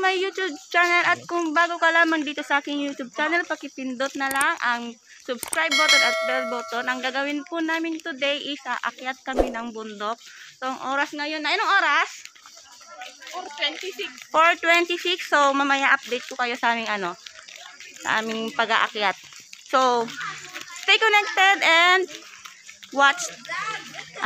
My YouTube channel, at kung bago ka lamang dito sa aking YouTube channel, pakipindot na lang ang subscribe button at bell button. Ang gagawin po namin today is aakyat kami ng bundok. So ang oras ngayon, anong oras? 4:26. So mamaya update ko kayo sa aming sa aming pag-aakyat. So stay connected and watch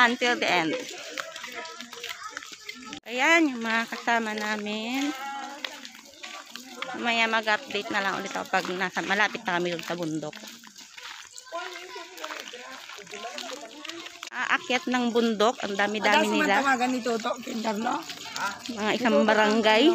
until the end. Ayan yung mga kasama namin. Mamaya mag-update na lang ulit ako pag malapit na kami sa bundok. Aakyat ng bundok, ang dami-dami nila. Mga isang barangay.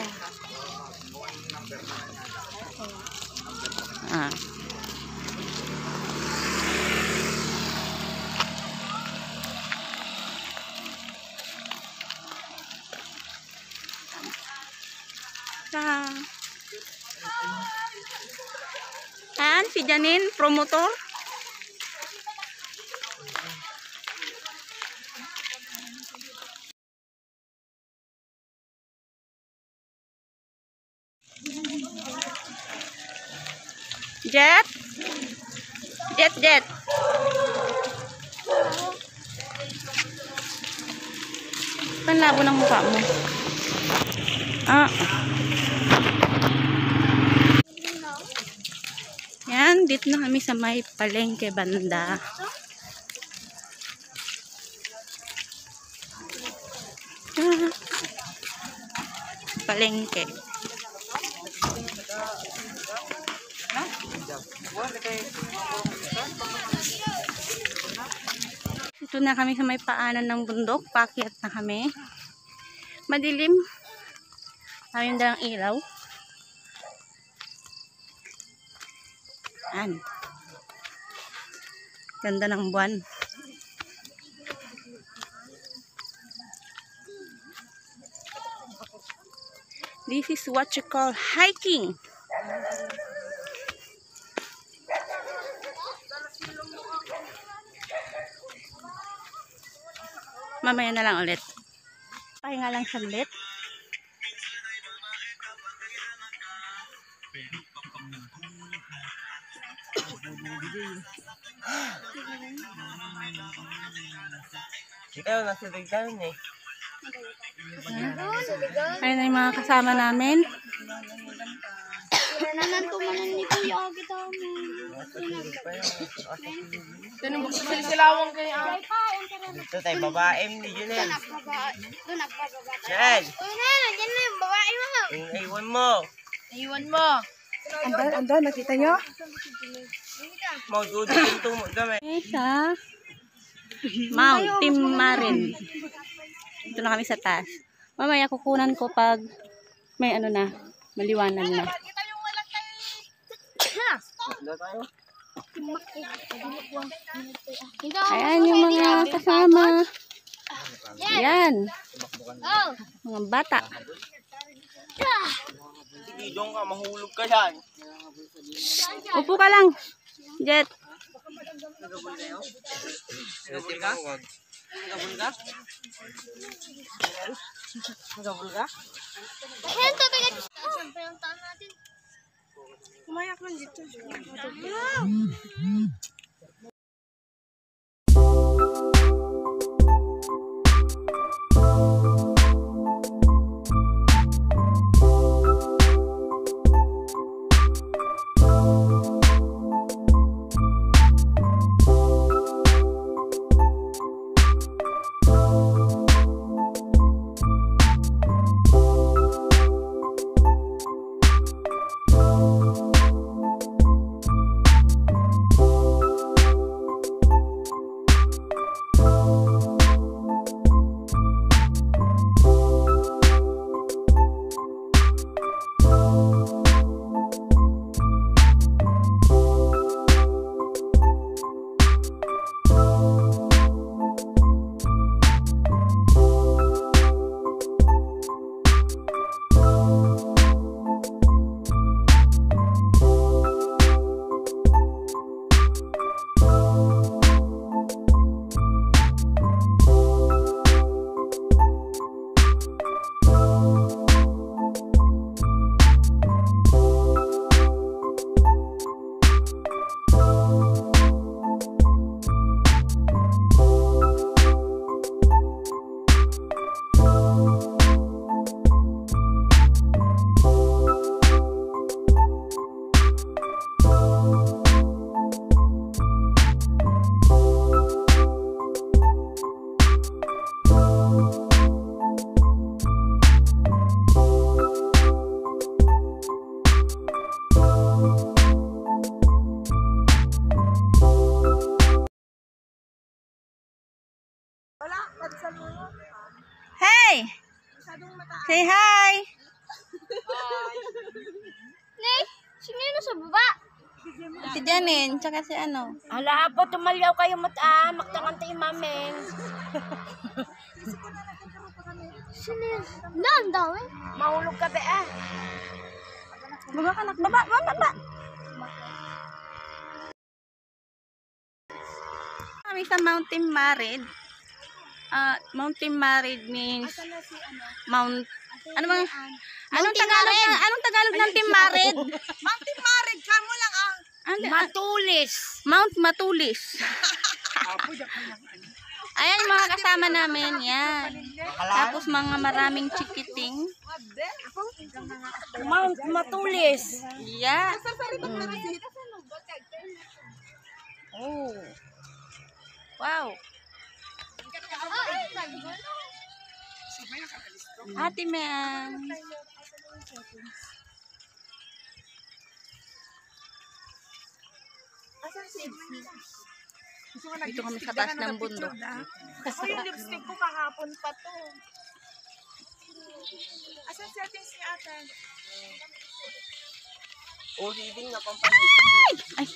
Ayan, si Janine, promotor. Jet. Panlabo ng mukha mo. Yan, dito na kami sa may palengke banda. Palengke. Ito na kami sa may paanan ng bundok. Paakyat na kami. Madilim. Ayun dalang ilaw. Yan. Ganda ng buwan. This is what you call hiking. Mamaya na lang ulit. Pahinga lang saglit. Ikaw nasa bigyan eh. Ayun na yung mga kasama namin. Nanantumanan ni Kuya kita mo. Tanong mo sa silawang kayo. Dito tayo babae ni Junel. Doon nagpababa. Jen! Uy na, nandiyan na yung babae mo. Iwan mo. Iwan mo. Andan, nakita nyo? Magdudu yung tumo dami. Sa Mount Timarin. Ito na kami sa taas. Mamaya kukunan ko pag may na, maliwanan na. Ayan yung mga kasama. Ayan. Mga bata. Sige, doon ka, mahulog ka yan. Upo ka lang, Jet. Nagabol ka? Nagabol ka? Nagabol ka? Ayan, tatay natin. Siyempre yung taon natin. Kumayak lang dito. Hi! Nay, sino yun sa baba? Si Janine, tsaka si ano. Ala po, tumalyaw kayo mata, magtangantay mamin. Sino yun? Naan daw eh. Mahulog ka be ah. Baba ka, nak. Baba, baba. Kami sa Mountain Marid. Mountain Marid means Mount... Ano bang... Anong Tagalog ng Timarid? Mountain Marid, kamo lang ah. Matulis. Mount Matulis. Ayan yung mga kasama namin. Yan. Tapos mga maraming chikiting. Mount Matulis. Yeah. Oh. Wow. Ate Meang. Dito kami sa taas ng bundok. Ako yung lipstick ko kahapon pa to. Asan si ating si ate? O, hiding na pampalit. Ay,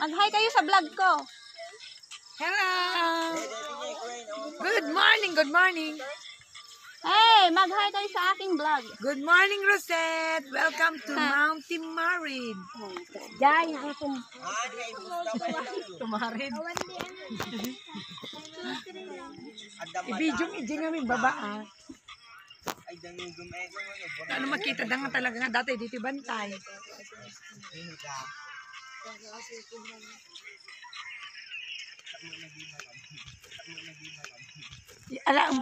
mag-hi kayo sa vlog ko. Hello! Good morning, good morning. Hey, mag-hi kayo sa aking vlog. Good morning, Rosette. Welcome to Mountain Marid. Diyan, ang tumarid. I-video mo, hindi namin babaan. Ay, dangin gumego mo. Ano makita da nga talaga nga dati dito bantay. Ala, ang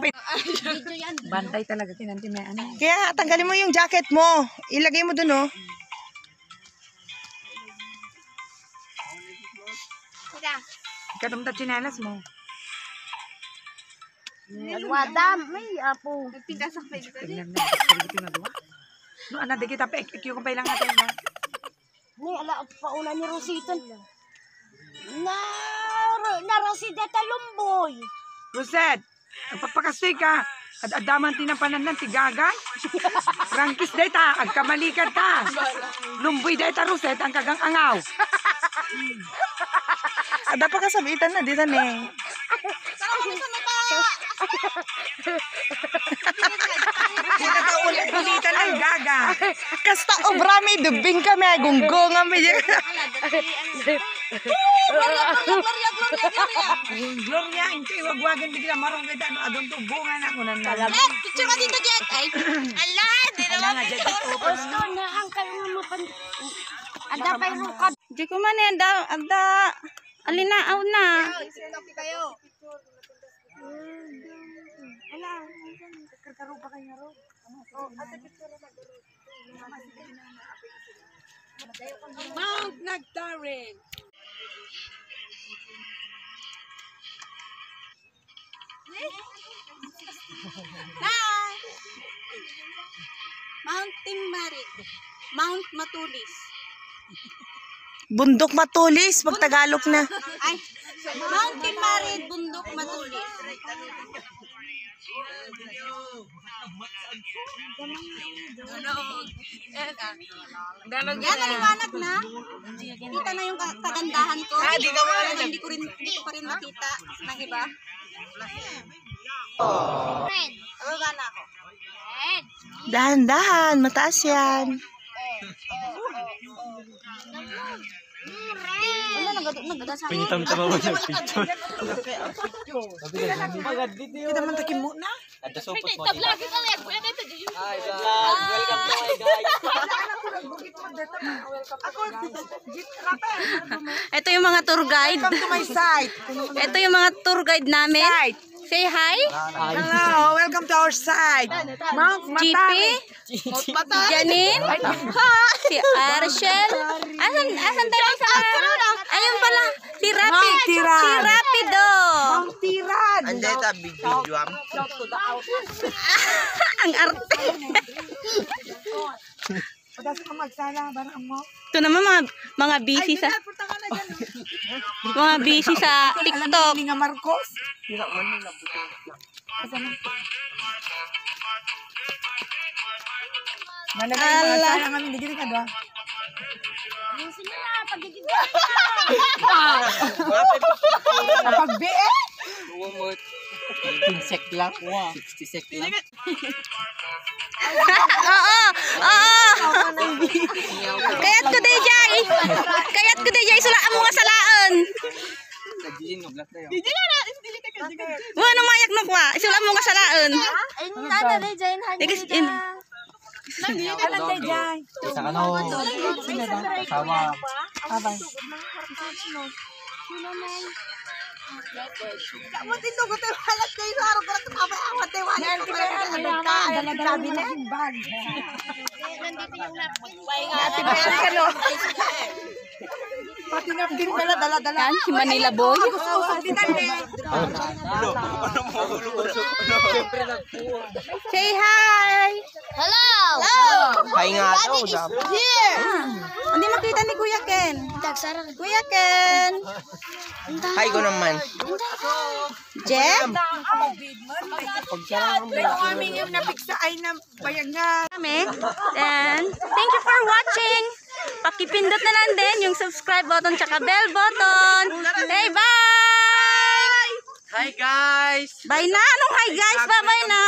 bantay talaga kinanti may ano. Kaya tanggalin mo yung jacket mo. Ilagay mo dun, oh. Katumta chinelas mo. Wadam, may apo. Tingnan na, dito na duwa. No, ana di kita pa ikyo kung pailang natin ba. Ni ala pauna ni Rosita. Na Rosita talumboy. Rosette, nagpapakastoy ka. At adaman tinapanan ng tigagan. Rangkis data, agkamalikad ka. Lumboy data, Rosette, ang kagang angaw. Ada pa kasabitan na dito, ne. Kita ka ulit-ulitan ng gaga. Kasta obrami, dubing kami, gunggong kami. Gloria, hindi, wagwagan bigla marong kita. Adon to, bunga na ako ng nalang. Picture ka dito, Jet. Ay, ala, di Ala nga, dyan dito. Gusto na ang kayo nga mapan... Ada pa yung rukad. Di ko man yan, ada. Alinaaw na. Mount Nagtarin. Hi! Mountain Marid. Mount Matulis. Bundok Matulis, pag Tagalog na. Ay, Mountain Marid, Bundok Matulis. Yan, naliwanag na. Kita na yung kagandahan ko. Hindi ko pa rin makita ng iba. Red. Bababa na ako. Red. Dahan-dahan, mataas yan. Ano, nagdasal. Kita man takim mo na. At the sopas mo. Tablagi ka lang. Pwede ito. Hi guys, welcome to my guys. Ito yung mga tour guide. Come to my side. Ito yung mga tour guide namin. Say hi. Hello, welcome to our side. Mount GP. Janine. Si Arshel. Asan tayo sa... Ayun pala. Si Rapid. Si Rapido. Tirad. Andiyan ta video am. Ang arte. Padas ka magsala, barang mo. Ito naman mga busy sa... Mga busy sa TikTok. Nga Marcos. Sayang kami, digili ka doon. Kapag eh. Sek lang. 60 sek lang. Oo. Kayat ko DJ. Kayat ko DJ sulaan mo nga salaan. Wala mayak no kwa. Sulaan mo nga salaan. Isa ka no. Sama. Yan, si Manila Boy. Say hi. Hello! Hay nga daw. Here! Hindi makita ni Kuya Ken. Tagsara ka. Kuya Ken. Hay ko naman. Jeff. Aming yung napiksa ay na bayag nga. Kami. Then, thank you for watching. Pakipindot na lang din yung subscribe button tsaka bell button. Hey, bye! Hi guys. Bye na. Anong hi guys? Bye-bye na.